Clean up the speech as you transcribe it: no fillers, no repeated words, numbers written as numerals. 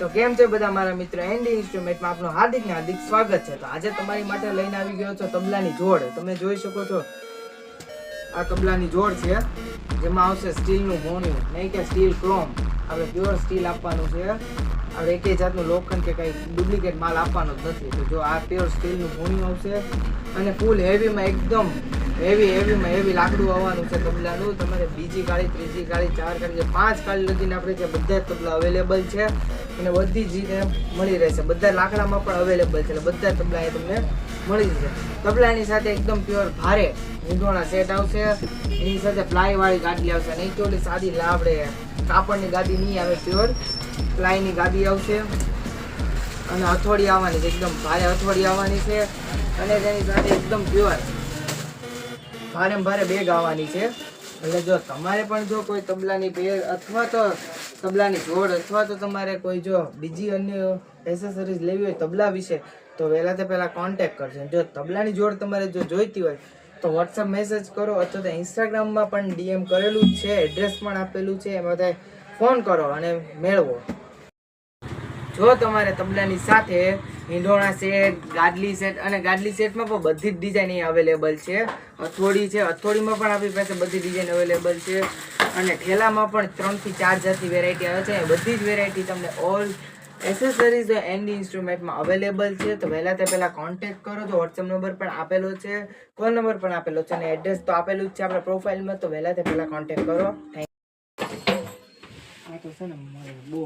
તો કેમ છે બધા મારા મિત્રો એન્ડી ઇન્સ્ટ્રુમેન્ટમાં આપનું હાર્દિક ને હાર્દિક સ્વાગત છે। તો આજે તમારી માટે લઈને આવી ગયો છો તબલાની જોડ। તમે જોઈ શકો છો આ તબલાની જોડ છે, જેમાં આવશે સ્ટીલનું મોણિયું, નહીં કે સ્ટીલ ક્રોમ। આપણે પ્યોર સ્ટીલ આપવાનું છે, આપણે એકેય જાતનું લોખંડ કે કંઈ ડુપ્લિકેટ માલ આપવાનો જ નથી। તો જો આ પ્યોર સ્ટીલનું મોણિયું આવશે અને ફૂલ હેવીમાં એકદમ હેવીમાં હેવી લાકડું આવવાનું છે તબલાનું। તમારે બીજી કાળી, ત્રીજી કાળી, 4 કાળી, 5 કાળી લગીને આપણે ત્યાં બધા જ તબલા અવેલેબલ છે અને બધી જ રીતે મળી રહેશે। બધા લાકડામાં પણ અવેલેબલ છે, એટલે બધા તબલા એ તમને મળી જશે। તબલાની સાથે એકદમ પ્યોર ભારે ઊંધોણા સેટ આવશે, એની સાથે પ્લાય વાળી ગાદી આવશે, નહીં કે ઓલી સાદી આપણે કાપડની ગાદી નહીં આવે, પ્યોર પ્લાયની ગાદી આવશે અને હથોડી આવવાની છે, એકદમ ભારે હથોડી આવવાની છે અને તેની સાથે એકદમ પ્યોર ભારે બેગ આવવાની છે। એટલે જો તમારે પણ જો કોઈ તબલાની બેગ અથવા તો તબલાની જોડ અથવા તો તમારે કોઈ જો બીજી અન્ય એસેસરીઝ લેવી હોય તબલા વિશે, તો વહેલાથી પહેલાં કોન્ટેક્ટ કરજો। જો તબલાની જોડ તમારે જો જોઈતી હોય તો વોટ્સઅપ મેસેજ કરો અથવા તો ઇન્સ્ટાગ્રામમાં પણ ડીએમ કરેલું જ છે, એડ્રેસ પણ આપેલું છે, એમાં બધા ફોન કરો અને મેળવો। જો તમારે તબલાની સાથે હિંડોણા સેટ, ગાદલી સેટ અને ગાદલી સેટમાં પણ બધી જ ડિઝાઇન અવેલેબલ છે। હથોડી છે, હથોડીમાં પણ આપણી પાસે બધી ડિઝાઇન અવેલેબલ છે અને ઠેલામાં પણ 3 થી 4 જાતની વેરાયટી આવે છે। બધી જ વેરાયટી તમને ઓલ એસેસરીઝ એન્ડી ઇન્સ્ટ્રુમેન્ટમાં અવેલેબલ છે। તો વહેલા તે પહેલાં કોન્ટેક્ટ કરો। તો વોટ્સઅપ નંબર પણ આપેલો છે, ફોન નંબર પણ આપેલો છે અને એડ્રેસ તો આપેલું જ છે આપણા પ્રોફાઇલમાં। તો વહેલા તે પહેલાં કોન્ટેક્ટ કરો। Thank you. આ તો છે ને બહુ